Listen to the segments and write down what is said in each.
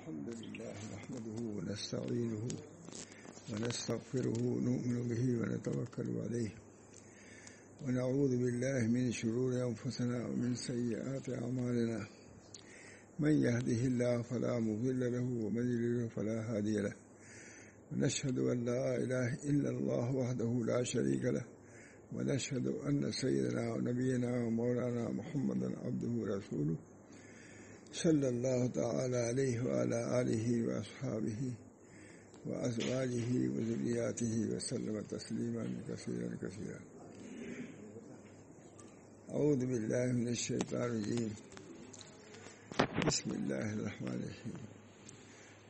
الحمد لله نحمده ونستعينه ونستغفره ونؤمن به ونتوكل عليه ونعوذ بالله من شرور أنفسنا ومن سيئات أعمالنا من يهده الله فلا مضل له ومن يضلل فلا هادي له ونشهد أن لا إله إلا الله وحده لا شريك له ونشهد أن سيدنا ونبينا ومولانا محمدا عبده ورسوله صلى الله تعالى عليه وعلى آله وأصحابه وأزواجه وذرياته وسلم تسليما كثيرا كثيرا. أعوذ بالله من الشيطان الرجيم. بسم الله الرحمن الرحيم.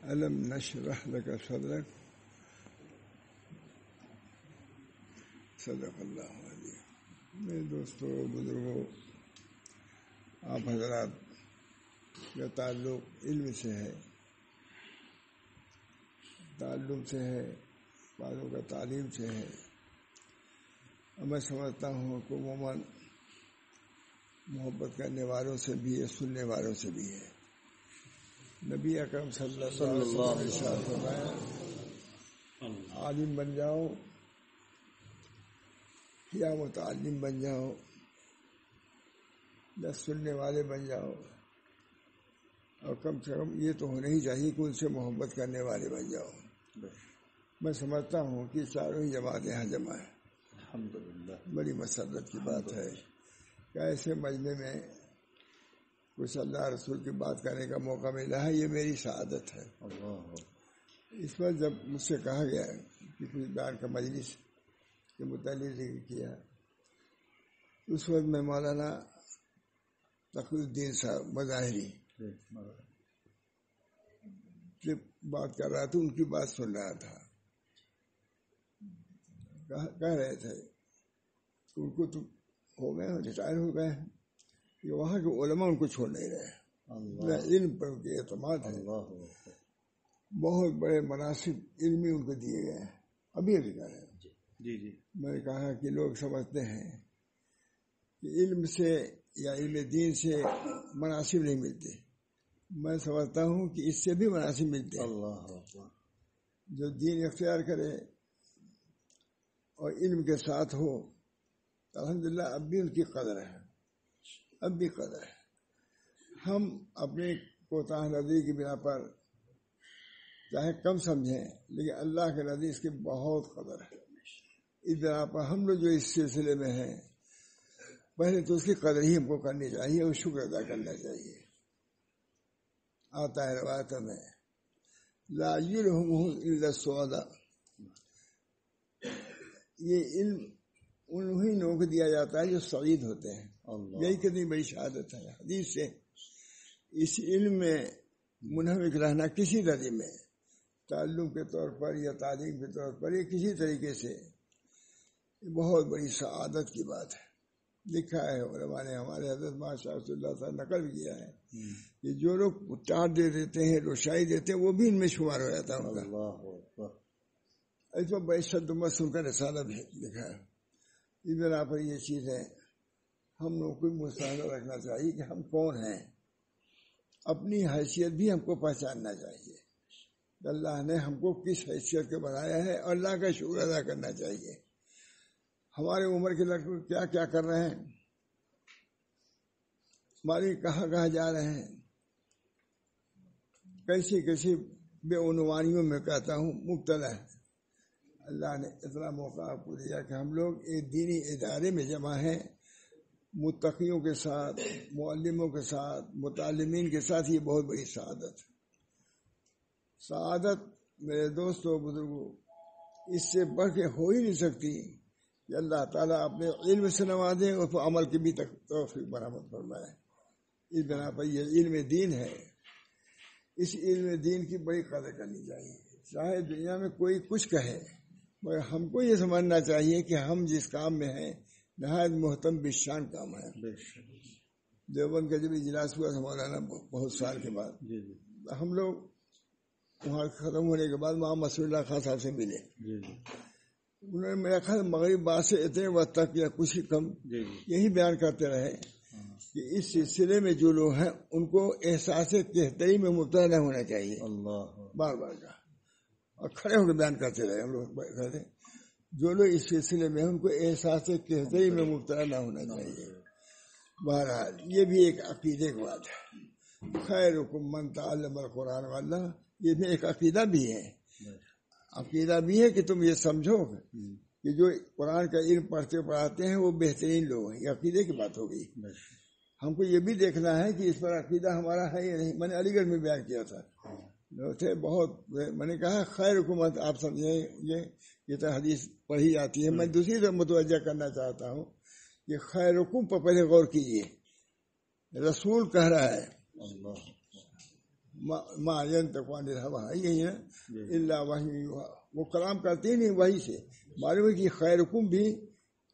ألم نشرح لك صدرك صدق اللہ علیہ. میرے دوستوں بزرگوں، آپ حضرات کا تعلق علم سے ہے، تعلم سے ہے، بعضوں کا تعلیم سے ہے، اور میں سمجھتا ہوں کہ عموماً محبت کرنے والوں سے بھی ہے، سننے والوں سے بھی ہے. نبی اکرم صلی اللہ علیہ وسلم نے فرمایا عالم بن جاؤ یا متعلم بن جاؤ یا سننے والے بن جاؤ، اور کم سے کم یہ تو ہونا ہی چاہیے کہ ان سے محبت کرنے والے بن جاؤ. میں سمجھتا ہوں کہ چاروں ہی جماعت یہاں جمع ہے. الحمدللہ بڑی مسرت کی بات ہے کہ ایسے مجمع میں کچھ اللہ رسول کی بات کرنے کا موقع ملا ہے. یہ میری سعادت ہے. اس وقت جب مجھ سے کہا گیا کہ کچھ بیان کا مجلس کے متعلق ذکر کیا، اس وقت میں مولانا تقی الدین صاحب مظاہری سے بات کر رہا تھا، ان کی بات سن رہا تھا. کہہ رہے تھے کہ ان کو تو ہو گئے، ریٹائر ہو گئے، کہ وہاں کے علماء ان کو چھوڑ نہیں رہے. علم پر ان کے اعتماد ہے. بہت بڑے مناسب علمی ان کو دیے گئے ہیں. ابھی کہہ رہے ہیں. جی میں نے کہا کہ لوگ سمجھتے ہیں کہ علم سے یا علم دین سے مناسب نہیں ملتے. میں سمجھتا ہوں کہ اس سے بھی مناسب ملتے ہیں. جو دین اختیار کرے اور علم کے ساتھ ہو، الحمدللہ اب بھی ان کی قدر ہے، اب بھی قدر ہے. ہم اپنے کوتاہ نظری کی بنا پر چاہے کم سمجھیں، لیکن اللہ کے نزدیک اس کی بہت قدر ہے. اس بنا پر ہم لوگ جو اس سلسلے میں ہیں، پہلے تو اس کی قدر ہی ہم کو کرنی چاہیے اور شکر ادا کرنا چاہیے. آتا ہے روایتوں میں لا یلہمہ الا السعداء، یہ علم انہیں لوگوں کو دیا جاتا ہے جو سعید ہوتے ہیں. یہی کتنی بڑی شہادت ہے حدیث سے. اس علم میں منہمک رہنا کسی درجے میں، تعلم کے طور پر یا تعلیم کے طور پر یا کسی طریقے سے، بہت بڑی سعادت کی بات ہے. لکھا ہے علماء نے، ہمارے حضرت ماشاء اللہ تعالیٰ نقل کیا ہے کہ جو لوگ ٹاٹ دے دیتے ہیں، روشنائی دیتے ہیں، وہ بھی ان میں شمار ہو جاتا ہے. اس پر بڑی شدت سن کر رسالہ بھی لکھا ہے. اس بنا پر یہ چیزیں ہم لوگوں کو مستحضر رکھنا چاہیے کہ ہم کون ہیں. اپنی حیثیت بھی ہم کو پہچاننا چاہیے. اللہ نے ہم کو کس حیثیت کے بنایا ہے، اور اللہ کا شکر ادا کرنا چاہیے. ہمارے عمر کے لڑکے کیا کیا کر رہے ہیں، ہماری کہاں کہاں جا رہے ہیں، کیسی کیسی بے عنوانیوں میں کہتا ہوں مبتلا ہے. اللہ نے اتنا موقع آپ کو دیا کہ ہم لوگ ایک دینی ادارے میں جمع ہیں، متقیوں کے ساتھ، معلموں کے ساتھ، متعلمین کے ساتھ. یہ بہت بڑی سعادت ہے. سعادت میرے دوستوں بزرگوں اس سے بڑھ کے ہو ہی نہیں سکتی کہ اللہ تعالیٰ اپنے علم سے نوازے اور عمل کی بھی توفیق برآمد فرمائے. اس بنا پر یہ علم دین ہے. اس علم دین کی بڑی قدر کرنی چاہیے. چاہے دنیا میں کوئی کچھ کہے، مگر ہم کو یہ سمجھنا چاہیے کہ ہم جس کام میں ہیں نہایت محترم بشان کام ہے. دیوبند کا جب اجلاس ہوا تھا مولانا بہت سال کے بعد، ہم لوگ وہاں ختم ہونے کے بعد وہاں مسعود اللہ خان صاحب سے ملے. انہوں نے میرا خیال مغرب بعد سے اتنے وقت تک یا کچھ ہی کم یہی بیان کرتے رہے کہ اس سلسلے میں جو لوگ ہیں ان کو احساس کہتری میں مبتلا نہ ہونا چاہیے. بار بار کا اور کھڑے ہو کے بیان کرتے رہے ہم لوگ کہتے جو لوگ اس سلسلے میں ان کو احساس کہتری میں مبتلا نہ ہونا چاہیے. بہرحال یہ بھی ایک عقیدے کی بات ہے. خیرکم من تعلم القرآن واللہ یہ بھی ایک عقیدہ بھی ہے. عقیدہ بھی ہے کہ تم یہ سمجھو کہ جو قرآن کا علم پڑھاتے ہیں وہ بہترین لوگ ہیں. یہ عقیدے کی بات ہو گئی. ہم کو یہ بھی دیکھنا ہے کہ اس پر عقیدہ ہمارا ہے یا نہیں. میں نے علی گڑھ میں بیان کیا تھا تھے بہت. میں نے کہا خیر حکومت آپ سمجھیں یہ تو حدیث پڑھی جاتی ہے. میں دوسری طرف متوجہ کرنا چاہتا ہوں کہ خیر حکم پر پہلے غور کیجیے. رسول کہہ رہا ہے ما ينطق عن الهوى یہی ہے الا وحی یوحی. وہ کلام کرتے ہی نہیں وحی سے. معلوم ہے کہ خیر حکم بھی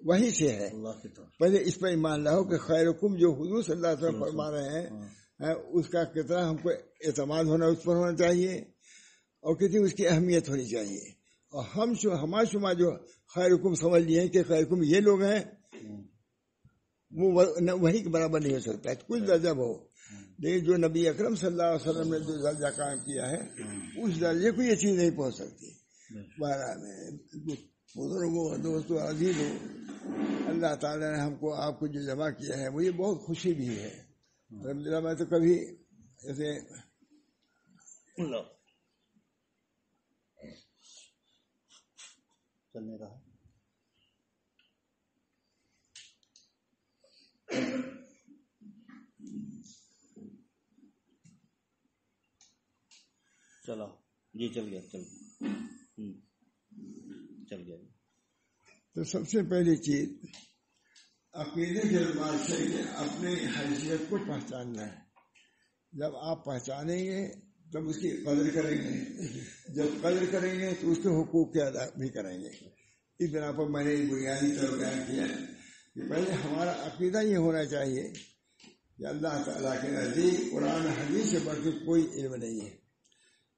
وحی سے ہے. پہلے اس پر ایمان لاؤ کہ خیر حکم جو حضور صلی اللہ علیہ وسلم فرما رہے ہیں اس کا کتنا ہم کو اعتماد ہونا اس پر ہونا چاہیے اور کتنی اس کی اہمیت ہونی چاہیے. اور ہمارے شما جو خیر حکم سمجھ لیے ہیں کہ خیر حکم یہ لوگ ہیں وہ وہی کے برابر نہیں ہو سکتا ہے. کچھ درجہ ہو لیکن جو نبی اکرم صلی اللہ علیہ وسلم نے جو درجہ قائم کیا ہے اس درجے کو یہ چیز نہیں پہنچ سکتی. بہرحال بزرگوں دوستوں عزیزوں اللہ تعالیٰ نے ہم کو آپ کو جو جمع کیا ہے مجھے بہت خوشی بھی ہے. الحمدللہ میں تو کبھی ایسے چلنے رہا چلا جی چل گیا تو سب سے پہلی چیز عقیدے کے اعتبار سے کہ اپنے حیثیت کو پہچاننا ہے. جب آپ پہچانیں گے تب اس کی قدر کریں گے. جب قدر کریں گے تو اس کے حقوق کے ادا بھی کریں گے. اس بنا پر میں نے بنیادی طور بیان کیا کہ پہلے ہمارا عقیدہ یہ ہونا چاہیے کہ اللہ تعالیٰ کے نزدیک قرآن حدیث سے بڑھ کے کوئی علم نہیں ہے.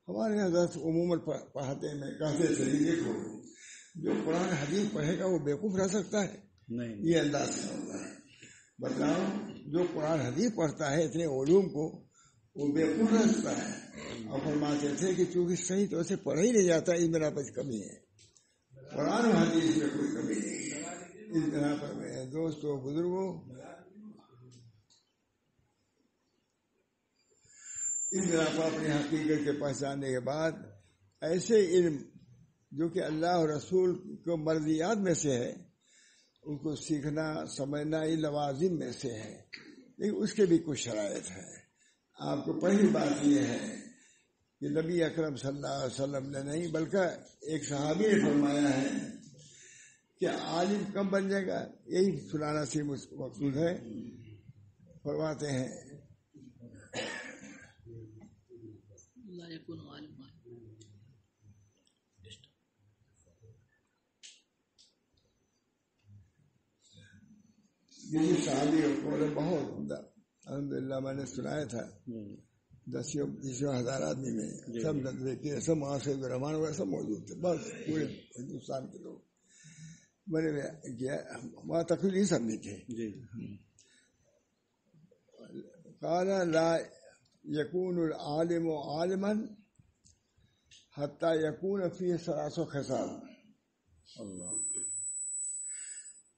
ہمارے حضرت عموماً پڑھاتے میں کہتے تھے دیکھو جو قرآن حدیث پڑھے گا وہ بیوقوف رہ سکتا ہے نہیں. یہ انداز سے ہوتا ہے. بتلاؤ جو قرآن حدیث پڑھتا ہے اتنے علوم کو وہ بیوقوف رہ سکتا ہے. اور فرماتے تھے کہ چونکہ صحیح طور سے پڑھا ہی نہیں جاتا اس بنا پر کمی ہے. قرآن و حدیث میں کوئی کمی نہیں ہے. اس بنا پر میں دوستوں بزرگوں اس بنا پر اپنی حقیقت کے پہچاننے کے بعد ایسے علم جو کہ اللہ اور رسول کو مرضیات میں سے ہے ان کو سیکھنا سمجھنا یہ لوازم میں سے ہے. لیکن اس کے بھی کچھ شرائط ہے. آپ کو پہلی بات یہ ہے کہ نبی اکرم صلی اللہ علیہ وسلم نے نہیں بلکہ ایک صحابی نے فرمایا ہے کہ عالم کب بن جائے گا. یہی سنانا سی مقصود ہے. فرماتے ہیں یہ صحابی قول بہت عمدہ الحمدللہ میں نے سنایا تھا. 10-20 ہزار آدمی میں سب دیکھے سب وہاں سے رحمان وغیرہ سب موجود تھے. بس پورے ہندوستان کے لوگ میں نے کیا وہاں تقریر نہیں سب نہیں تھے. قال لا يكون العالم عالما حتى يكون فيه 3 خصال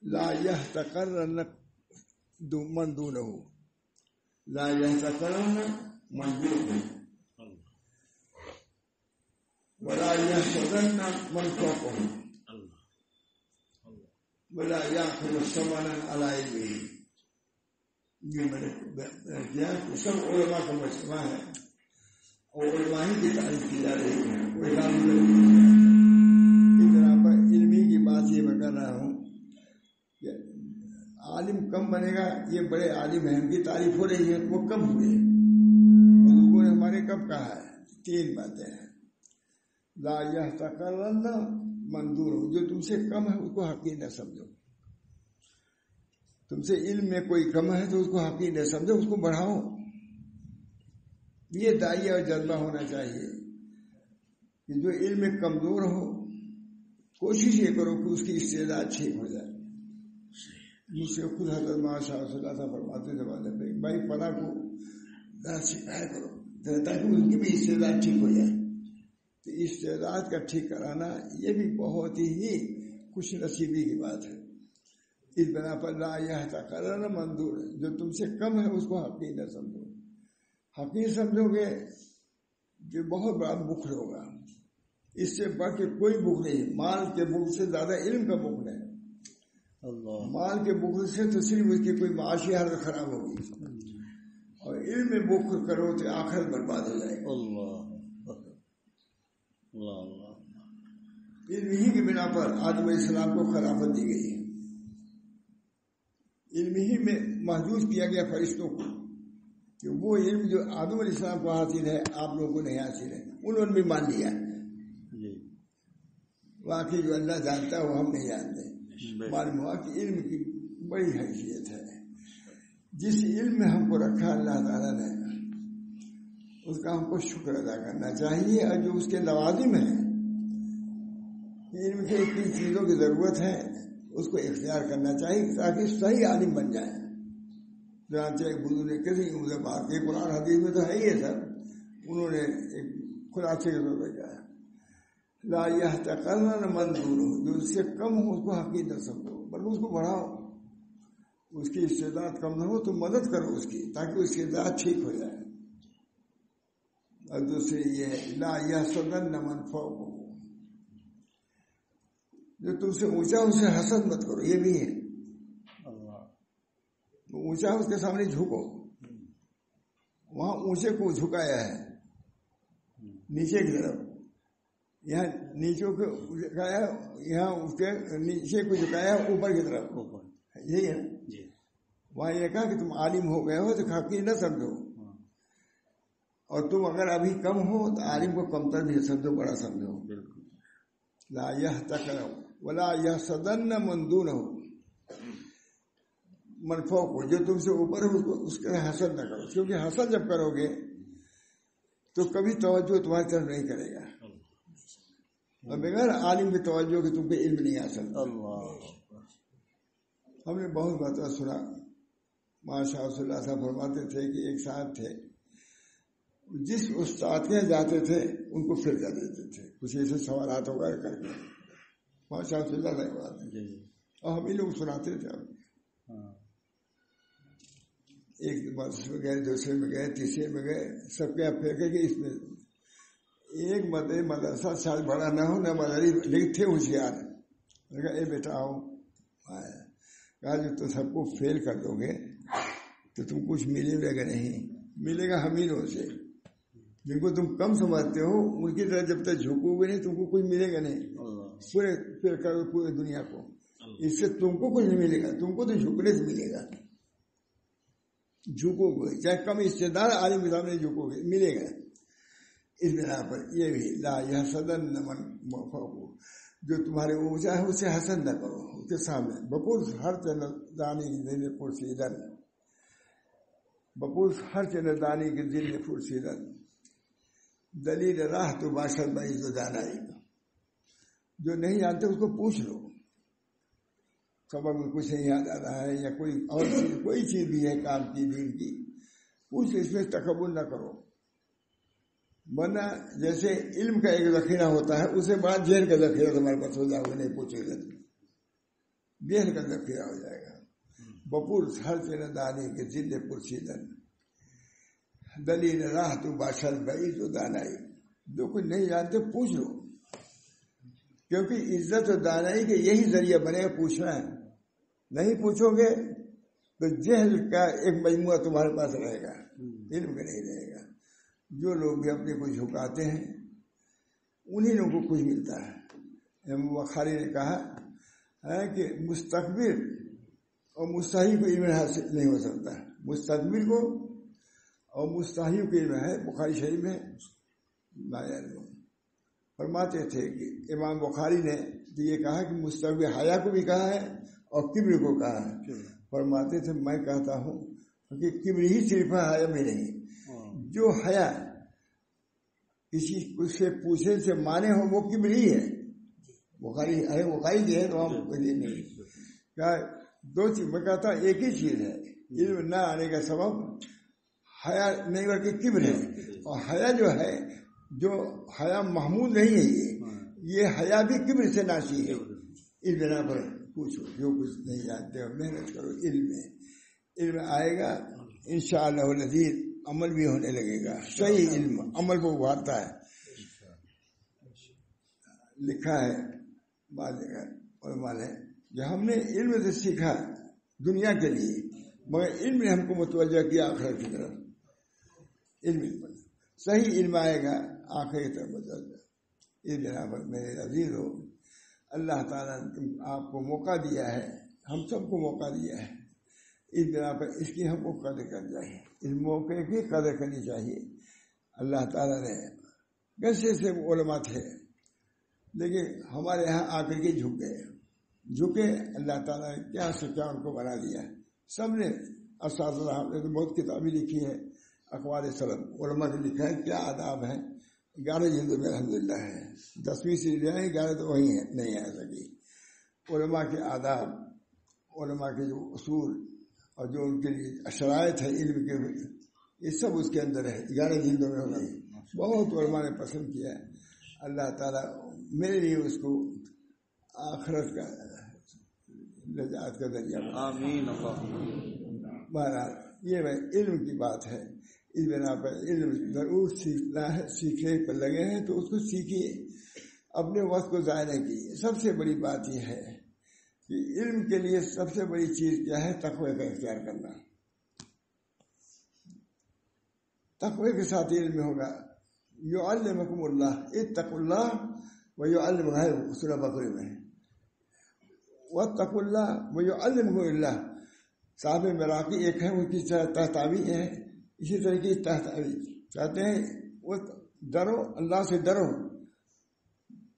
لا يحتقرن من دونه لا يحتقرن من دونه ولا يحسدن من فوقه ولا يأخذ ثمنا على علمه. یہ میں نے کیا سب علماء کا مجمع ہے اور علماء ہی کی تعریف کی جا رہی ہے. کوئی کام نہیں. اس طرح پر علمی کی بات یہ میں کر رہا ہوں کہ عالم کم بنے گا. یہ بڑے عالم ہیں ان کی تعریف ہو رہی ہے وہ کم ہوئے. لوگوں نے ہمارے کب کہا ہے 3 باتیں ہیں. لا يحتقرن من دونه جو تم سے کم ہے اس کو حقیر نہ سمجھو. تم سے علم میں کوئی کم ہے تو اس کو حقیر نہ سمجھو اس کو بڑھاؤ. یہ داعیہ اور جذبہ ہونا چاہیے کہ جو علم میں کمزور ہو کوشش یہ کرو کہ اس کی استعداد ٹھیک ہو جائے. مجھ سے خود حضرت مولانا صاحب صلی اللہ علیہ فرماتے تھے والے پہ بھائی فلاں کو ذرا سکھایا کرو تاکہ ان کی بھی استعداد ٹھیک ہو جائے. تو استعداد کا ٹھیک کرانا یہ بھی بہت ہی خوش نصیبی کی بات ہے. اس بنا پر لا یحتقرن مندور، جو تم سے کم ہے اس کو حقیر نہ سمجھو. حقیر سمجھو گے کہ بہت بڑا بخل ہوگا. اس سے بڑھ کے کوئی بخل نہیں. مال کے بخل سے زیادہ علم کا بخل ہے. مال کے بخل سے تو صرف اس کی کوئی معاشی حالت خراب ہوگی، اور علم میں بخل کرو تو آخرت برباد ہو جائے گا. علم ہی کی بنا پر آدم علیہ السلام کو خلافت دی گئی ہے. علم ہی میں محدود کیا گیا فرشتوں کو کہ وہ علم جو آدم علیہ السلام کو حاصل ہے آپ لوگوں کو نہیں حاصل ہے. انہوں نے بھی مان لیا واقعی جو اللہ جانتا ہے وہ ہم نہیں جانتے. معلوم ہوا کہ علم کی بڑی حیثیت ہے. جس علم میں ہم کو رکھا اللہ تعالیٰ نے اس کا ہم کو شکر ادا کرنا چاہیے. اور جو اس کے لوازم ہیں علم کے اتنی چیزوں کی ضرورت ہے اس کو اختیار کرنا چاہیے تاکہ صحیح عالم بن جائے. جانتے ایک بزرگ نے کسی عمدہ بات یہ قرآن حدیث میں تو ہے ہی ہے سر، انہوں نے ایک خلاصے کے طور پر کہا لا یحتقرن مندور، جو اس سے کم ہو اس کو حقیر نہ سمجھو بلکہ اس کو بڑھاؤ. اس کی استعداد کم نہ ہو تو مدد کرو اس کی تاکہ اس کی استعداد ٹھیک ہو جائے. اور دوسری یہ لا یحسدن من فوقہ، جو تم سے اونچا اسے حسد مت کرو. یہ بھی ہے اونچا اس کے سامنے جھکو. وہاں اونچے کو جھکایا ہے نیچے کی طرف، یہاں نیچے کو جھکایا، یہاں اس کے نیچے کو جھکایا اوپر کی طرف. یہی ہے وہاں یہ کہا کہ تم عالم ہو گئے ہو تو حقیر نہ سمجھو، اور تم اگر ابھی کم ہو تو عالم کو کمتر بھی سمجھو، بڑا سمجھو. لا یحتقرن ولا یحسدن من دونہ، من فوق کو، جو تم سے اوپر ہو اس کے حسد نہ کرو، کیونکہ حسد جب کرو گے تو کبھی توجہ تمہاری طرف نہیں کرے گا، اور بغیر عالم کی توجہ کہ تم پہ علم نہیں آ سکتا. ہم نے بہت باتیں سنا. ماشاء اللہ صلی اللہ علیہ وسلم فرماتے تھے کہ ایک صاحب تھے جس استاد کے جاتے تھے ان کو پھر جا دیتے تھے کچھ ایسے سوالات وغیرہ کر کے. ماشاء اللہ صلی اللہ علیہ وسلم اور ہم ہی لوگ سناتے تھے. ایک مدرسے میں گئے، دوسرے میں گئے، تیسرے میں گئے، سب کے پھینکے کہ اس میں ایک مدرسہ شاید بڑا نہ ہو نہ مدری لیکن تھے ہوشیار. کہا اے بیٹا آؤ. کہا جو تم سب کو فیل کر دو گے تو تم کچھ ملے گا نہیں، ملے گا حمیروں سے. جن کو تم کم سمجھتے ہو ان کی طرح جب تک جھکو گے نہیں تم کو کچھ ملے گا نہیں. پورے فیل کرو پورے دنیا کو، اس سے تم کو کچھ نہیں ملے گا. تم کو تو جھکنے سے ملے گا. جھکو گے چاہے کم استعداد عالم کے سامنے جھکو گے ملے گا. اس بنا پر یہ بھی لا یحسدن من فوقہ، جو تمہارے اونچا ہے اسے حسد نہ کرو اس کے سامنے. بپور ہر دانی کی دل پرسیدن، بپور ہر دانی کی دل پرسیدن، دلیل راہ تو باشد بعید و دانائی. جو نہیں جانتے اس کو پوچھ لو. سبق میں کچھ نہیں یاد آ رہا ہے یا کوئی اور چیز کوئی چیز بھی ہے کام کی دین کی، پوچھ اس میں تکبر نہ کرو. ورنہ جیسے علم کا ایک ذخیرہ ہوتا ہے اسے بڑا جہل کا ذخیرہ تمہارے پاس ہو جائے گا. نہیں پوچھے گا جہل کا ذخیرہ ہو جائے گا. بپور ہر دانی کے ضد پرسیدن، دلیل راہ تو باشد بعید و دانائی. جو کچھ نہیں جانتے پوچھ لو، کیونکہ عزت و دانائی کے یہی ذریعہ بنے گا پوچھنا ہے. نہیں پوچھو گے تو جہل کا ایک مجموعہ تمہارے پاس رہے گا، علم کا نہیں رہے گا. جو لوگ بھی اپنے کو جھکاتے ہیں انہی لوگوں کو کچھ ملتا ہے. امام بخاری نے کہا ہے کہ مستقبل اور مستحی کو علم حاصل نہیں ہو سکتا. مستقبل کو اور مستحی کو علم ہے. بخاری شریف میں فرماتے تھے کہ امام بخاری نے یہ کہا کہ مستقبل حیا کو بھی کہا ہے اور کبر کو کہا ہے. فرماتے تھے میں کہتا ہوں کہ کبر ہی صرف ہے، حیا میں نہیں. جو حیا کسی سے پوچھے سے مانے ہو وہ کبر ہی ہے. بخاری کی ہے تو ہم نہیں کہا دو چیز میں کہتا ایک ہی چیز ہے، علم نہ آنے کا سبب حیا نہیں بلکہ کبر ہے، اور حیا جو ہے جو حیا محمود نہیں ہے، یہ حیا بھی کبر سے ناشی ہے۔ اس بنا پر پوچھو جو کچھ نہیں جانتے ہو محنت کرو، علم آئے گا انشاءاللہ العزیز، عمل بھی ہونے لگے گا، صحیح علم عمل کو ابھارتا ہے۔ لکھا ہے بعض علماء نے کہ ہم نے علم سے سیکھا دنیا کے لیے، مگر علم نے ہم کو متوجہ کیا آخرت کی طرف۔ علم صحیح علم آئے گا آخرت کی طرف متوجہ۔ اس بنا پر میرے عزیز ہو، اللہ تعالیٰ نے آپ کو موقع دیا ہے، ہم سب کو موقع دیا ہے، اس بنا پر اس کی ہم کو قدر کرنی چاہیے، اس موقع کی قدر کرنی چاہیے۔ اللہ تعالیٰ نے کیسے سے علماء تھے لیکن ہمارے یہاں آ کر کے جھکے، اللہ تعالیٰ نے کیا سے کیا ان کو بنا دیا۔ سب نے اساتذہ نے تو بہت کتابیں لکھی ہیں، اقوال سلف علماء نے لکھا ہے کیا آداب ہیں۔ 11 جلدوں میں الحمدللہ ہے، 10ویں سے 11 تو وہی ہے، نہیں آ سکی۔ علماء کے آداب، علماء کے جو اصول اور جو ان کے لیے شرائط ہے علم کے، یہ سب اس کے اندر ہے، 11 جلدوں میں ہوگا۔ بہت علماء نے پسند کیا ہے۔ اللہ تعالیٰ میرے لیے اس کو آخرت کا نجات کا ذریعہ بنا۔ آمین۔ بہرحال یہ علم کی بات ہے، اس بنا پر علم ضرور سیکھنا ہے، سیکھنے پر لگے ہیں تو اس کو سیکھیے، اپنے وقت کو ضائع نہ کیجیے۔ سب سے بڑی بات یہ ہے کہ علم کے لیے سب سے بڑی چیز کیا ہے؟ تقوی کا اختیار کرنا۔ تقوی کے ساتھ علم ہوگا۔ یعلمکم اللہ، اتقوا اللہ ویعلمکم، سورہ بقرہ میں واتقوا اللہ ویعلمکم اللہ۔ صاحب مراقی ایک ہے، ان کی تحتاوی ہے، اسی طرح کی تحتاوی کہتے ہیں وہ ڈرو، اللہ سے ڈرو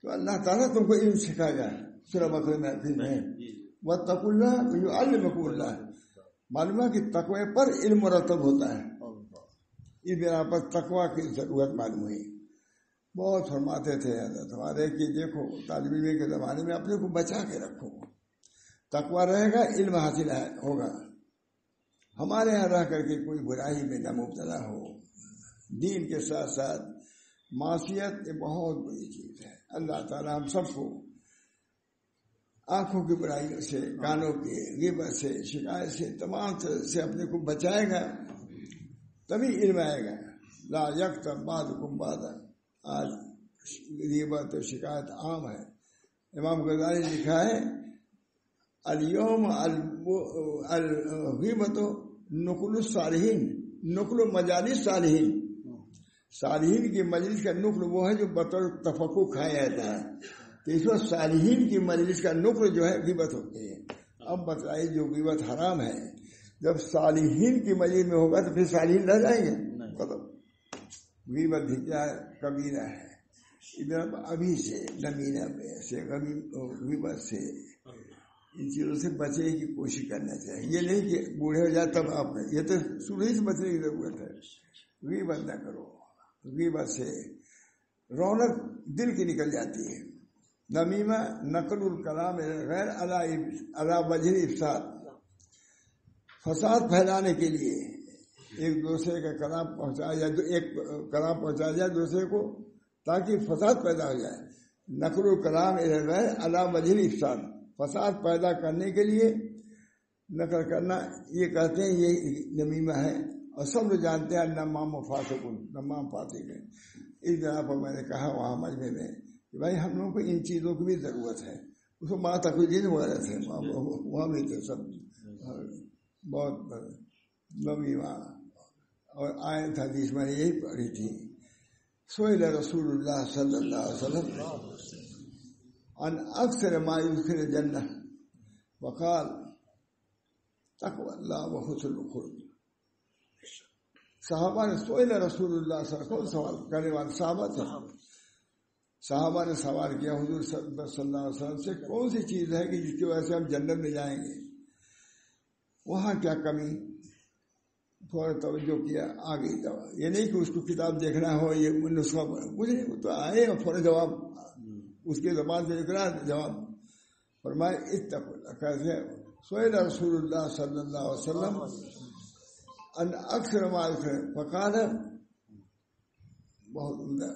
تو اللہ تعالیٰ تم کو علم سکھائے گا۔ سورہ بقرہ میں واتقوا اللہ ویعلمکم اللہ، معلوم ہے کہ تقوی پر علم مرتب ہوتا ہے۔ اس بنا پر تقوی کی ضرورت معلوم ہوئی۔ بہت فرماتے تھے حضرت ہمارے کہ دیکھو طالب علم کے زمانے میں اپنے کو بچا کے رکھو، تقوی رہے گا علم حاصل ہوگا۔ ہمارے یہاں رہ کر کے کوئی برائی میں نہ مبتلا ہو۔ دین کے ساتھ ساتھ معصیت یہ بہت بڑی چیز ہے۔ اللہ تعالیٰ ہم سب کو آنکھوں کی برائیوں سے، کانوں کی غیبت سے، شکایت سے، تمام سے اپنے کو بچائے گا، تبھی علم آئے گا۔ لا یکتب بعضکم بعضا، آج غیبت اور شکایت عام ہے۔ امام غزالی نے لکھا ہے الیوم الغیبت نقل الصالحین، نقل مجالس صالحین، صالحین کی مجلس کا نقل وہ ہے جو بطور تفقع کھایا جاتا ہے، تو اس وقت صالحین کی مجلس کا نقل جو ہے غیبت ہوتی ہے۔ اب بتائیے جو غیبت حرام ہے جب صالحین کی مجلس میں ہوگا تو پھر صالحین رہ جائیں گے؟ غیبت بھی کیا کبیرہ ہے۔ ابھی سے نمینہ سے غیبت سے ان چیزوں سے بچنے کی کوشش کرنا چاہیے۔ یہ نہیں کہ بوڑھے ہو جائے تب آپ نے، یہ تو شروع ہی سے بچنے کی ضرورت ہے۔ غیبت نہ کرو، غیبت سے رونق دل کی نکل جاتی ہے۔ نمیمہ نقل الکلام غیر علی وجہ افساد، فساد پھیلانے کے لیے ایک دوسرے کا کلام پہنچایا جائے، ایک کلام پہنچایا جائے دوسرے کو تاکہ فساد پیدا ہو جائے۔ نقل الکلام غیر علی وجہ افساد، فساد پیدا کرنے کے لیے نقل کرنا، یہ کہتے ہیں یہ نمیمہ ہے، اور سب لوگ جانتے ہیں نمام فاسقون، نمام فاسق ہے۔ اس جگہ پر میں نے کہا وہاں مجمع میں کہ بھائی ہم لوگوں کو ان چیزوں کی بھی ضرورت ہے۔ اس کو ماں تقویدین وغیرہ تھے، وہاں بھی تھے سب بہت نمیمہ۔ اور آیت حدیث میں نے یہی پڑھی تھی، سئل رسول اللہ صلی اللہ علیہ وسلم عن اکثر ما یدخل الجنہ وقال تقوی اللہ وحسن الخلق۔ صحابہ نے سئل رسول اللہ صلی اللہ علیہ وسلم، سوال کرنے والے صحابہ تھے، صحابہ نے سوال کیا حضور صلی اللہ علیہ وسلم سے کون سی چیز ہے کہ جس کی وجہ سے ہم جنت میں جائیں گے، وہاں کیا کمی؟ فوراً توجہ کیا، آ گئی دوا۔ یہ نہیں کہ اس کو کتاب دیکھنا ہو، یہ نسخہ کچھ نہیں، وہ تو آئے اور فوراً جواب اس کے زبان سے نکلا جواب۔ فرمائے اتقوا اللہ، کیسے سئل رسول اللہ صلی اللہ علیہ وسلم ان اکثر ما ذکر فقال بہت عمدہ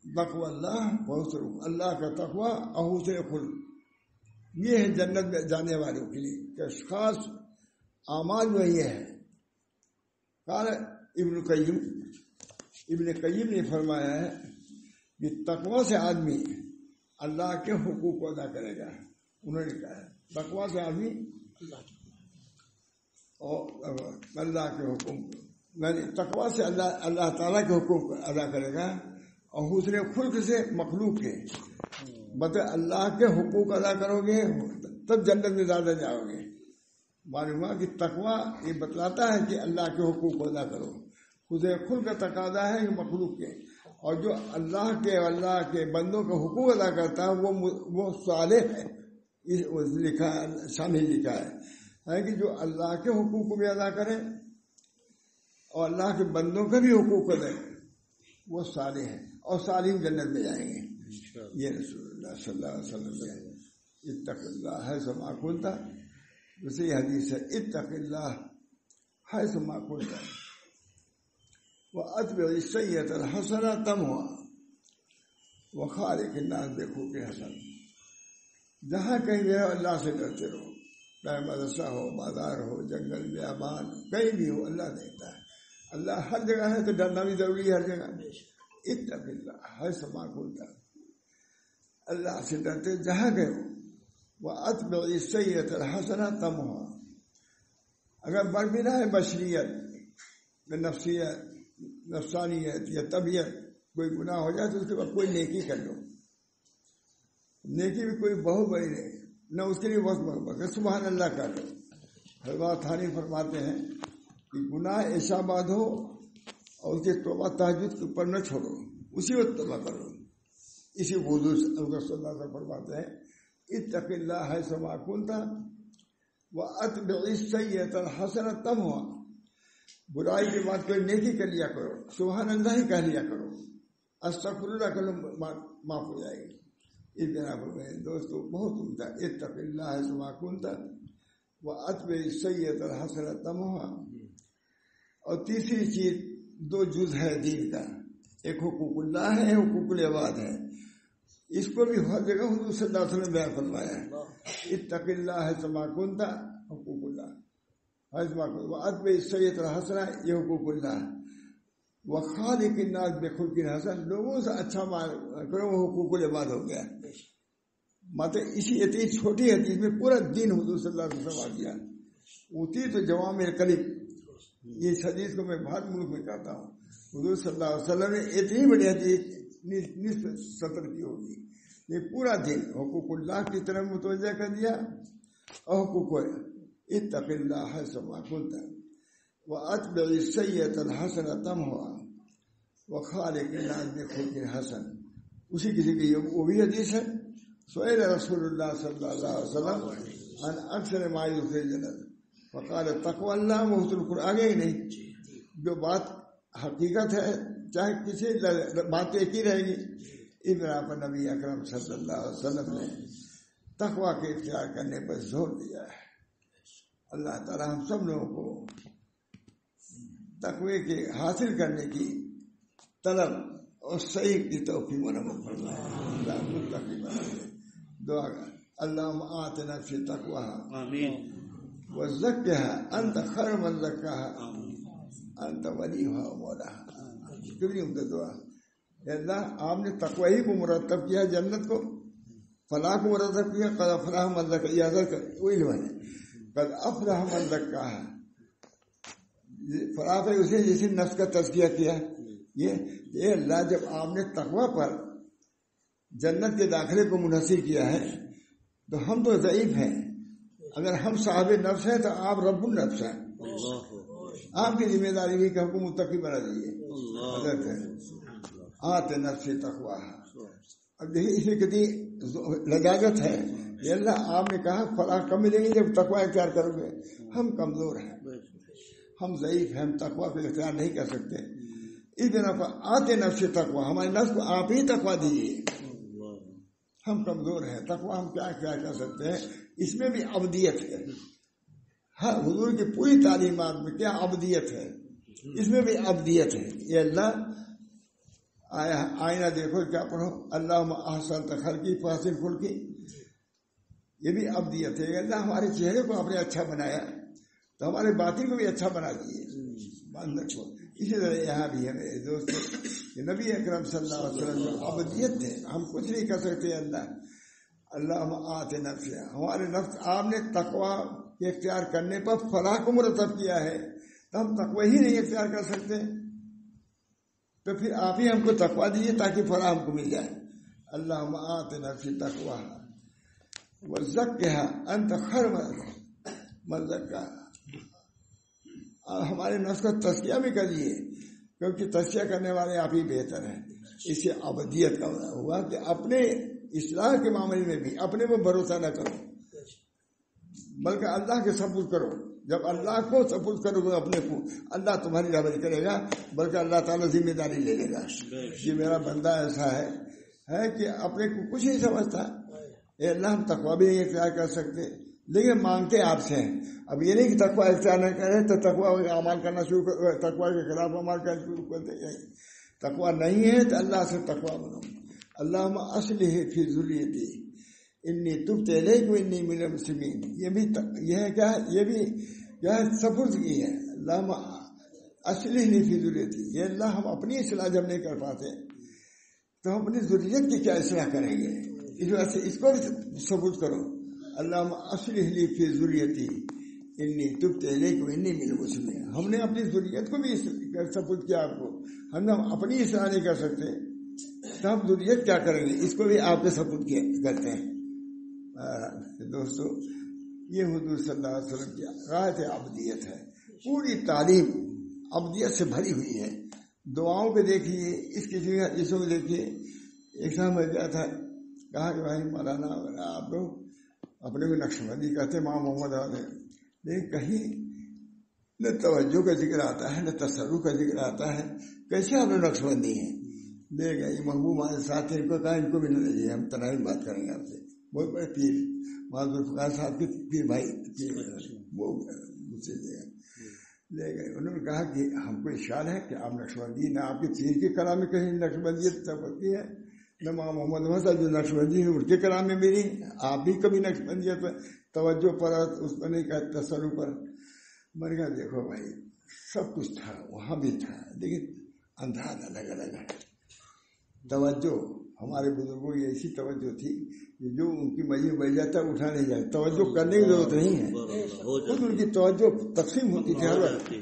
تقوی اللہ بہت اللہ کا تقوی اور حسن خلق، یہ ہے جنت میں جانے والوں کے لیے کہ خاص اعمال میں یہ ہے. قال ابن قیم نے فرمایا ہے کہ تقوی سے آدمی اللہ کے حقوق کو ادا کرے گا. انہوں نے کہا ہے تقوی سے آدمی اور اللہ کے حکم یعنی تقوی سے اللہ تعالیٰ کے حقوق ادا کرے گا اور حسن خلق سے مخلوق کے مطلب اللہ کے حقوق ادا کرو گے تب جنت میں زیادہ جاؤ گے. معلوم ہوا کہ تقوی یہ بتلاتا ہے کہ اللہ کے حقوق کو ادا کرو. حسن خلق کا تقاضا ہے کہ مخلوق کے، اور جو اللہ کے بندوں کے حقوق ادا کرتا ہے وہ صالح ہے. لکھا شامل لکھا ہے کہ جو اللہ کے حقوق کو بھی ادا کرے اور اللہ کے بندوں کے بھی حقوق ادا کرے وہ صالح ہے اور صالح جنت میں جائیں گے. یہ رسول اللہ صلی اللہ علیہ وسلم نے اتق اللہ حیث ما کنت. دوسری حدیث ہے اتق اللہ حیث ما کنت واتبع السیئۃ الحسنۃ تمحها وخالق الناس بخلق حسن. جہاں کہیں بھی اللہ سے ڈرتے رہو، چاہے مدرسہ ہو، بازار ہو، جنگل بیابان کہیں بھی ہو، اللہ دیکھتا ہے. اللہ ہر جگہ ہے تو ڈرنا بھی ضروری ہے ہر جگہ. اتق اللہ حیث ما کنت، اللہ سے ڈرتے جہاں گئے ہو. واتبع السیئۃ الحسنۃ تمحها. اگر بڑھ بھی رہا ہے بشریت نفسانیت یا طبیعت کوئی گناہ ہو جائے تو اس کے بعد کوئی نیکی کر لو. نیکی بھی کوئی بہت بڑی نہیں، نہ اس کے لیے بہت بڑا سبحان اللہ کر لو. حضرت تھانی فرماتے ہیں کہ گناہ عشاء بعد ہو اور اس کے توبہ تہجد کے اوپر نہ چھوڑو، اسی وقت توبہ کرو. اسی وضو صلی اللہ علیہ وسلم فرماتے ہیں اتق اللہ حیث ما کنت واتبع السیئۃ الحسنۃ تمحها. برائی کے بعد کوئی نیکی کر لیا کرو، سبحان اللہ ہی کہہ لیا کرو، استغفر اللہ کرو، معاف ہو جائے گی. اس بنا پر دوستو بہت عمدہ اتق اللہ حیث ما کنت واتبع السیئۃ الحسنۃ تمحها. اور تیسری چیز دو جز ہے دین کا، ایک حقوق اللہ ہے، ایک حقوق العباد ہے. اس کو بھی ہر جگہ حضور صلی اللہ علیہ وسلم نے بیان فرمایا ہے. اتق اللہ حیث ما کنت حقوق اللہ حیث ما کنت واتبع السیئۃ الحسنۃ یہ حقوق اللہ. وخالق الناس بخلق حسن، لوگوں سے اچھا کرو وہ حقوق العباد ہو گیا. مطلب اسی اتنی چھوٹی حدیث میں پورا دین حضور صلی اللہ علیہ وسلم آ گیا. اتی تو جوامع الکلم، یہ حدیث کو میں بھارت ملک میں کہتا ہوں. حضور صلی اللہ علیہ وسلم نے اتنی بڑی حدیث نصف سطر کی ہوگی. یہ پورا دن حقوق اللہ کی طرف متوجہ کر دیا اور حقوق اتق اللہ حیث ما کنت واتبع السیئۃ الحسنۃ تمحها وخالق الناس بخلق حسن. اسی کسی کی وہ بھی حدیث ہے. سئل رسول اللہ صلی اللہ علیہ وسلم عن اکثر ما یدخل الجنت فقال تقوی اللہ وحسن الخلق. آگے ہی نہیں، جو بات حقیقت ہے چاہے کسی بات ایک ہی رہے گی. اس بنا پر نبی اکرم صلی اللہ علیہ وسلم نے تقوی کے اختیار کرنے پر زور دیا ہے. اللہ تعالی ہم سب لوگوں کو تقوی کے حاصل کرنے کی طلب اور صحیح کی توفیق منعقد فرمائے. دعا اللہم آتنا فی تقواها آمین وزکها انت خیر من زکاها انت ولیها ومولاها. کتنی عمدہ دعا. اللہ آپ نے تقوی کو مرتب کیا، جنت کو فلاح کو مرتب کیا. قد افلح من زکاها، یاد کر وہی ہے قد افلح من زکاها. فلاح ہے اسے جس نے نفس کا تزکیہ کیا. یہ اللہ جب آپ نے تقوی پر جنت کے داخلے کو منحصر کیا ہے تو ہم تو ضعیف ہیں. اگر ہم صاحب نفس ہیں تو آپ رب النفس ہیں. آپ کی ذمہ داری بھی کہ ہم کو متقی بنا دیجیے. حضرت ہے آتے نفس تقوی. اب دیکھیے اس میں کتنی لجاجت ہے. یہ اللہ آپ نے کہا فلاح کم ملیں گی جب تقوی اختیار کرو گے. ہم کمزور ہیں، ہم ضعیف ہیں، ہم تقوی پہ اختیار نہیں کر سکتے. اس بنا پر آتے نفس تقوی، ہمارے نفس کو آپ ہی تقوی دیجیے. ہم کمزور ہیں. تقویٰ ہم کیا کیا کر سکتے ہیں؟ اس میں بھی عبدیت ہے. ہاں حضور کی پوری تعلیمات میں کیا عبدیت ہے، اس میں بھی عبدیت ہے. یہ اللہ آئینہ دیکھو کیا پڑھو، اللہم احسنت خلقی فاحسن خلقی، یہ بھی عبدیت ہے. اللہ ہمارے چہرے کو آپ نے اچھا بنایا تو ہمارے باطن کو بھی اچھا بنا دیے. اسی طرح یہاں بھی ہے میرے دوستو، نبی اکرم صلی اللہ علیہ وسلم جو عبدیت ہے، ہم کچھ نہیں کر سکتے. اللہ آت نفس، ہمارے نفس آپ نے تقویٰ اختیار کرنے پر فلاح کو مرتب کیا ہے، تو ہم تقوی ہی نہیں اختیار کر سکتے. تو پھر آپ ہی ہم کو تقویٰ دیجیے تاکہ فلاح ہم کو مل جائے. اللہ آت نفس تقویٰ وزکھا انت خیر من زکھاہا، ہمارے نفس کا تزکیہ بھی کریے کیونکہ تزکیہ کرنے والے آپ ہی بہتر ہیں. اس سے عبدیت کا ہوا کہ اپنے اصلاح کے معاملے میں بھی اپنے پر بھروسہ نہ کرو بلکہ اللہ کے سپرد کرو. جب اللہ کو سپرد کرو گے اپنے کو، اللہ تمہاری رہبری کرے گا، بلکہ اللہ تعالیٰ ذمہ داری لے لے گا. یہ میرا بندہ ایسا ہے کہ اپنے کو کچھ نہیں سمجھتا. اے اللہ ہم تقویٰ بھی نہیں اختیار کر سکتے لیکن مانگتے آپ سے ہیں. اب یہ نہیں کہ تقویٰ اختیار نہ کریں تو تقویٰ اعمال کرنا شروع کر، تقویٰ کے خلاف عمل کرنا شروع کر دیں. تقویٰ نہیں ہے تو اللہ سے تقویٰ بنو. اللہم اصلح فی ذریتی انی تبت الیک وانی من المسلمین. یہ ہے کیا، یہ بھی کیا سپرد کی ہے. اللہم اصلح لی فی ذریتی، یہ اللہ ہم اپنی اصلاح جب نہیں کر پاتے تو ہم اپنی ذریت کی کیا اصلاح کریں گے. اس وجہ سے اس کو بھی سپرد کرو. اللہم اصلح لی فی ذریتی انی تبت الیک وانی من المسلمین. ہم نے اپنی ذریت کو بھی سپرد کیا آپ کو. ہم نے اپنی اصلاح نہیں کر سکتے تو ہم ذریت کیا کریں گے، اس کو بھی آپ کے سپرد کرتے ہیں. دوستو یہ حضور صلی اللہ علیہ وسلم کی غایت عبدیت ہے. پوری تعلیم عبدیت سے بھری ہوئی ہے. دعاؤں پہ دیکھیے، اس قسم کے حدیثوں میں دیکھیے. ایک سال میں گیا تھا، کہا کہ بھائی مولانا آپ لوگ اپنے کو نقش بندی کہتے ہیں، ماں محمد آدھے، لیکن کہیں نہ توجہ کا ذکر آتا ہے نہ تصرف کا ذکر آتا ہے. کیسے آپ نے نقش بندی ہے؟ لے گئے یہ محبوب ہمارے ساتھ، ان کو کہا ان کو بھی نہ لیجیے، ہم تنہائی بات کریں گے آپ سے. بہت بڑے پیر معذور فقار صاحب کے پیر بھائی وہ مجھ سے لے گئے. انہوں نے کہا کہ ہم کو اشارہ ہے کہ آپ نقش بندی، نہ آپ کے پیر کے کلام میں کہیں نقش بندی ہوتی ہے، نہ ماں محمد صاحب جو نقش بندی ہے ان کے کلام میں بھی نہیں. آپ بھی کبھی نقش بندی پر توجہ پر اس پر نہیں کہا، تصرف پر. میں نے کہا دیکھو بھائی سب کچھ تھا، وہاں بھی تھا، لیکن انداز الگ الگ ہے. توجہ ہمارے بزرگوں کی ایسی توجہ تھی کہ جو ان کی مرضی بیٹھ جاتا ہے اٹھا نہیں جاتا. توجہ کرنے کی ضرورت نہیں ہے، خود ان کی توجہ تقسیم ہوتی تھی ہر وقت.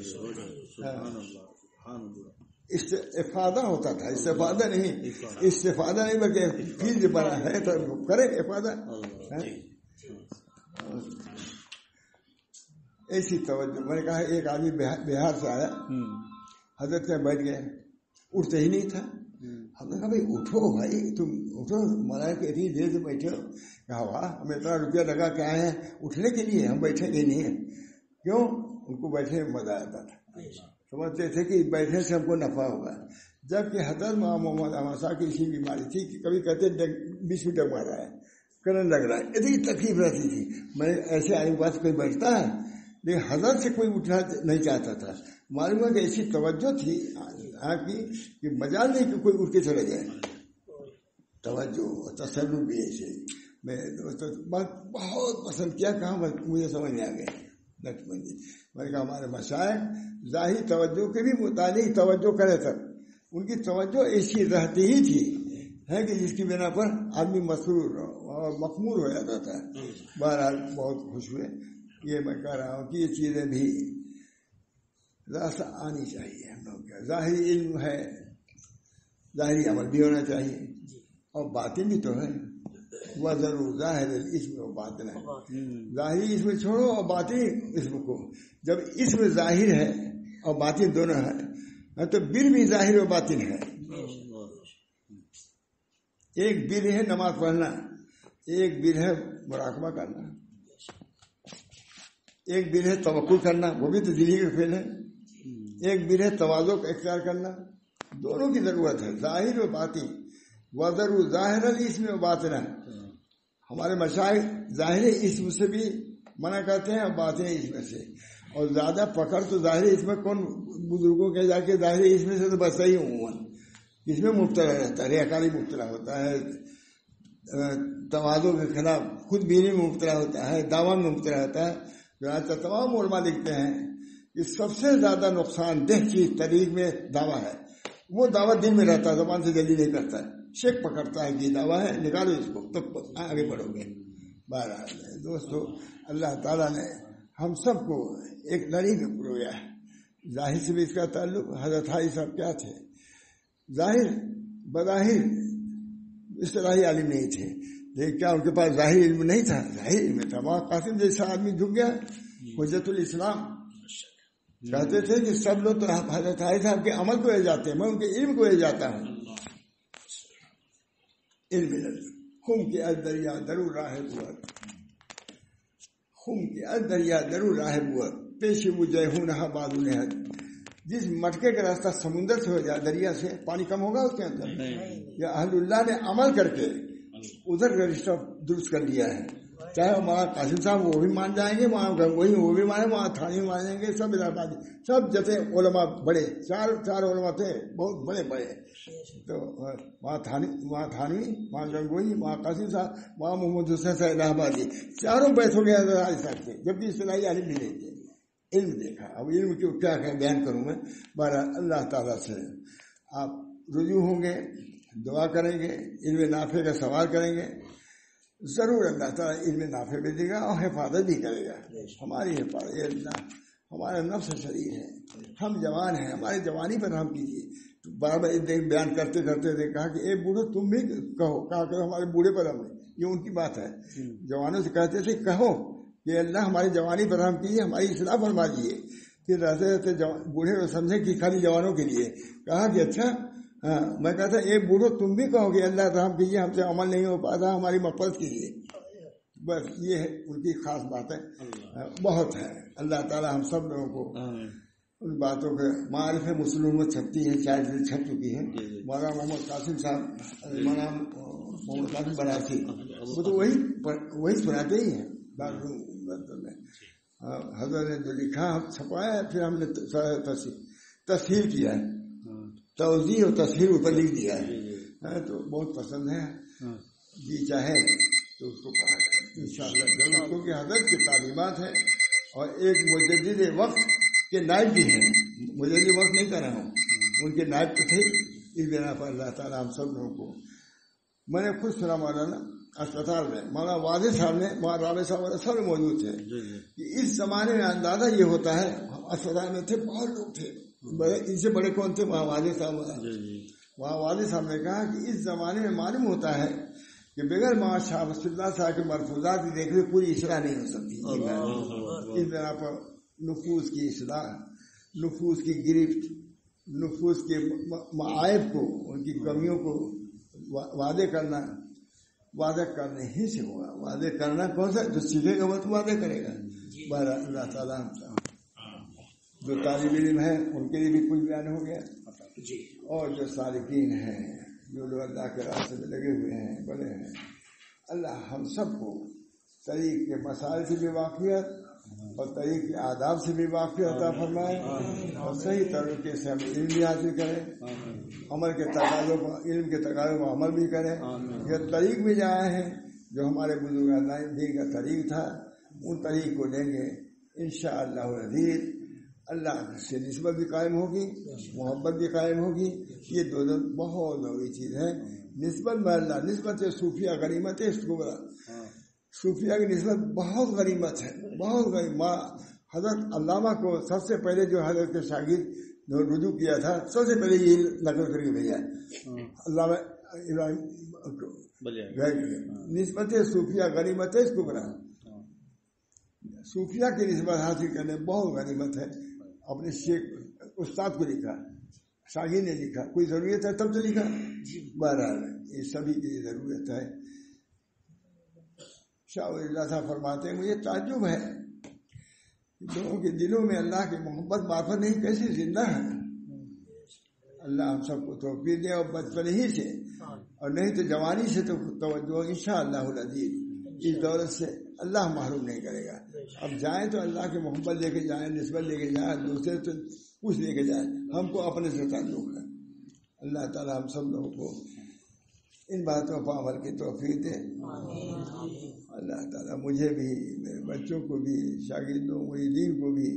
استفادہ ہوتا تھا، استفادہ نہیں بلکہ فیلڈ بنا ہے تو کرے افادہ. ایسی توجہ. میں نے کہا ایک آدمی بہار سے آیا، حضرت میں بیٹھ گئے، اٹھتے ہی نہیں تھا. ہم نے کہا بھائی اٹھو بھائی، تم اٹھو، مانا کہ اتنی دیر سے بیٹھے ہو. کہا واہ ہمیں اتنا روپیہ لگا کے آئے ہیں اٹھنے کے لیے، ہم بیٹھیں گے نہیں. کیوں؟ ان کو بیٹھنے میں مزہ آتا تھا، سمجھتے تھے کہ بیٹھنے سے ہم کو نفع ہوگا. جبکہ حضرت محمد احمد صاحب کی اسی بیماری تھی کہ کبھی کہتے بیچ میں ڈگ مارا ہے، کرنٹ لگ رہا ہے، اتنی تکلیف رہتی تھی. میں ایسے آنے کے بعد کوئی بیٹھتا ہے لیکن حضرت سے کوئی اٹھنا نہیں چاہتا تھا. معلوم ہے کہ ایسی توجہ تھی آپ کی کہ مجال نہیں کہ کوئی اٹھ کے چلے جائے. توجہ اور تصرف بھی ایسے. میں دوستوں بہت پسند کیا، کہاں مجھے سمجھ میں آ گئے نقش بندی. میں نے کہا ہمارے مشائخ ظاہری توجہ کے بھی متعلق توجہ کرے تک ان کی توجہ ایسی رہتی ہی تھی ہے کہ جس کی بنا پر آدمی مسرور اور مخمور ہو جاتا تھا. بہرحال بہت خوش ہوئے. یہ میں کہہ رہا ہوں کہ یہ چیزیں بھی راستہ آنی چاہیے. ہم لوگ کا ظاہری علم ہے، ظاہری عمل بھی ہونا چاہیے، اور باطن بھی تو ہے. وہ ضرور ظاہر اسم و باطن ہے. ظاہری اس میں چھوڑو اور باطن اسم کو. جب اسم ظاہر ہے اور باطن دونوں ہے تو بر بھی ظاہر و باطن ہے. ایک بر ہے نماز پڑھنا، ایک بر ہے مراقبہ کرنا، ایک بر ہے توکل کرنا، وہ بھی تو دلی کا فعل ہے. ایک بر ہے تواضع کا اختیار کرنا. دونوں کی ضرورت ہے، ظاہر و باطن. وذروا ظاہر الاسم و باطنہ. ہمارے مشائخ ظاہر اسم سے بھی منع کرتے ہیں اور باطن اسم سے. اور زیادہ پکڑ تو ظاہر اسم کون بزرگوں کے جا کے ظاہر اسم سے تو بس ہی عموماً اس میں مبتلا رہتا ہے. ریاکاری مبتلا ہوتا ہے, تواضع کے خلاف خود بینی میں مبتلا ہوتا ہے, دعویٰ میں مبتلا ہوتا ہے. چنانچہ تمام علماء لکھتے ہیں کہ سب سے زیادہ نقصان دہ چیز طریق میں دعویٰ ہے. وہ دعویٰ دل میں رہتا ہے, زبان سے جلدی نہیں کرتا ہے, شک پکڑتا ہے کہ دعویٰ ہے, نکالو اس کو تب آگے بڑھو گے. بہرحال دوستو, اللہ تعالیٰ نے ہم سب کو ایک لڑی میں پرویا ہے. ظاہر سے بھی اس کا تعلق. حضرت حاجی صاحب کیا تھے؟ ظاہر بظاہر اصطلاحی عالم نہیں تھے, لیکن کیا ان کے پاس ظاہر علم نہیں تھا؟ ظاہر علم تھا. وہاں قاسم جیسا آدمی جھک گیا, حجت الاسلام کہتے تھے کہ سب لوگ تو حضرت حاجی صاحب کے عمل کو لے جاتے ہیں, میں ان کے علم کو لے جاتا ہوں. علم خم کے دریا درو راہ بور, خم کے دریا درو راہ بور, پیش مجھے ہوں نہ بادو نے. جس مٹکے کا راستہ سمندر سے ہو جائے, دریا سے, پانی کم ہوگا اس کے اندر. یا اہل اللہ نے عمل کر کے ادھر کا رشتہ درست کر لیا ہے. چاہے ہمارا قاسم صاحب وہ بھی مان جائیں گے, وہاں وہی وہ بھی مانے, وہاں تھانی مانیں گے, سب الہبادی سب جتنے علماء بڑے, چار علماء تھے بہت بڑے بڑے. تو وہاں تھانی, وہاں گنگوئی, وہاں قاسم صاحب, وہاں محمد حسین صاحب الہ آبادی, چاروں بیٹھ ہو گیا حاجی صاحب تھے, جبکہ اصطلاحی عالم بھی نہیں تھے. علم دیکھا. اب علم کی کیا بیان کروں میں. بہرحال اللہ تعالیٰ سے آپ رجوع ہوں گے, دعا کریں گے, علم نافع کا سوال کریں گے, ضرور اللہ تعالیٰ علم نافع بھی دے گا اور حفاظت بھی کرے گا. ہماری حفاظت, اللہ ہمارا نفس شریر ہے, ہم جوان ہیں, ہماری جوانی پر رحم کیجیے. بار بار بیان کرتے کرتے کہا کہ اے بوڑھو تم بھی کہو, کہا کرو ہمارے بوڑھے پر رحم. یہ ان کی بات ہے. جوانوں سے کہتے تھے کہو کہ اللہ ہماری جوانی پر رحم کیجیے, ہماری اصلاح فرما دیجیے. پھر رہتے رہتے بوڑھے کو سمجھے کہ خالی جوانوں کے لیے. کہا کہ اچھا, میں کہتا اے بوڑھو تم بھی کہو کہ اللہ رحم کیجیے, ہم سے عمل نہیں ہو پاتا, ہماری مغفرت کیجیے. بس یہ ہے ان کی خاص بات ہے. بہت ہے. اللہ تعالیٰ ہم سب لوگوں کو ان باتوں کے معارف مسلم میں چھپتی ہے, چار دن چھپ چکی ہے. مولانا محمد قاسم صاحب, مولانا محمد قاسم بنارسی, وہ تو وہی سناتے ہی ہیں. حضرت نے جو لکھا ہم چھپایا ہے, پھر ہم نے تصحیح کیا ہے, توضیح اور تصحیح اوپر لکھ دیا ہے. تو بہت پسند ہے, جی چاہے تو اس کو پڑھا انشاءاللہ ضرور, کیونکہ حضرت کی تعلیمات ہیں اور ایک مجدد وقت کے نائب بھی ہیں. مجدد وقت نہیں کر رہا ہوں, ان کے نائب تو تھے. اس بنا پر اللہ تعالیٰ ہم سب لوگوں کو, میں نے خود سنا مولانا اسپتال میں, مولانا واضح صاحب نے, مولانا رابع صاحب سب موجود تھے, کہ اس زمانے میں اندازہ یہ ہوتا ہے, اسپتال میں تھے بہت لوگ تھے, ان سے بڑے کون تھے, وہاں واضح صاحب. وہاں واضح صاحب نے کہا کہ اس زمانے میں معلوم ہوتا ہے کہ بغیر مولانا شاہ ولی اللہ صاحب کے مرفوظات کی دیکھ پوری اصلاح نہیں ہو سکتی. اس بنا پر نفوس کی اصلاح, نفوس کی گرفت, نفوس کے معائب کو, ان کی کمیوں کو وعدہ کرنے ہی سے ہوگا. وعدے کرنا کون سا, جو سیکھے گا وہ تو وعدے کرے گا. بہرحال اللہ تعالیٰ جو طالب علم ہے ان کے لیے بھی کچھ بیان ہو گیا, اور جو سالکین ہیں, جو لوگ اللہ کے راستے میں لگے ہوئے ہیں, بڑے ہیں, اللہ ہم سب کو طریق کے مسائل سے بھی واقفیت اور طریق کے آداب سے بھی واقفیت عطا فرمائے, اور صحیح طریقے سے ہم علم بھی حاصل کریں, عمل کے تقاضوں کو, علم کے تقاضوں کو عمل بھی کریں. یہ طریق بھی جائے ہیں جو ہمارے بزرگان دین کا طریق تھا, ان طریق کو لیں گے انشاءاللہ العزیز. اللہ سے نسبت بھی قائم ہوگی, محبت بھی قائم ہوگی. یہ دونوں بہت ضروری چیز ہے. نسبت میں اللہ, نسبت صوفیہ غنیمت ہے. اس کو صوفیہ کی نسبت بہت غنیمت ہے, بہت غنیمت. حضرت علامہ کو سب سے پہلے جو حضرت کے شاگرد رجوع کیا تھا, سب سے پہلے یہ نقل کر کے بھیجا علامہ ابراہیم. نسبت صوفیہ غنیمت ہے. اس کو بنا صوفیہ کی نسبت حاصل کرنے بہت غنیمت ہے. اپنے شیخ استاد کو لکھا, شاگرد نے لکھا, کوئی ضرورت ہے تب تو لکھا. بہرحال یہ سبھی کی ضرورت ہے. شاہ ولی اللہ صاحب فرماتے ہیں, مجھے تعجب ہے لوگوں کے دلوں میں اللہ کی محبت معرفت نہیں کیسے زندہ ہے. اللہ ہم سب کو توفیق دے، اور بچپن ہی سے، اور نہیں تو جوانی سے تو توجہ انشاءاللہ العزیز اس دولت سے اللہ محروم نہیں کرے گا۔ اب جائیں تو اللہ کی محبت لے کے جائیں، نسبت لے کے جائیں، دوسرے تو کچھ لے کے جائیں، ہم کو اپنے سے تعلق ہے۔ اللہ تعالی ہم سب لوگوں کو ان باتوں پر عمل کی توفیق دے۔ اللہ تعالیٰ مجھے بھی، میرے بچوں کو بھی، شاگردوں مریدین کو بھی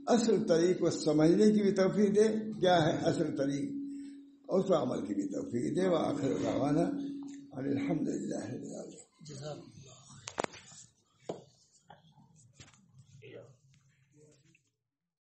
اصل طریق کو سمجھنے کی بھی توفیق دے، کیا ہے اصل طریق، اور اس پر عمل کی بھی توفیق دے۔ وآخر دعوانا ان الحمد للہ رب العالمین۔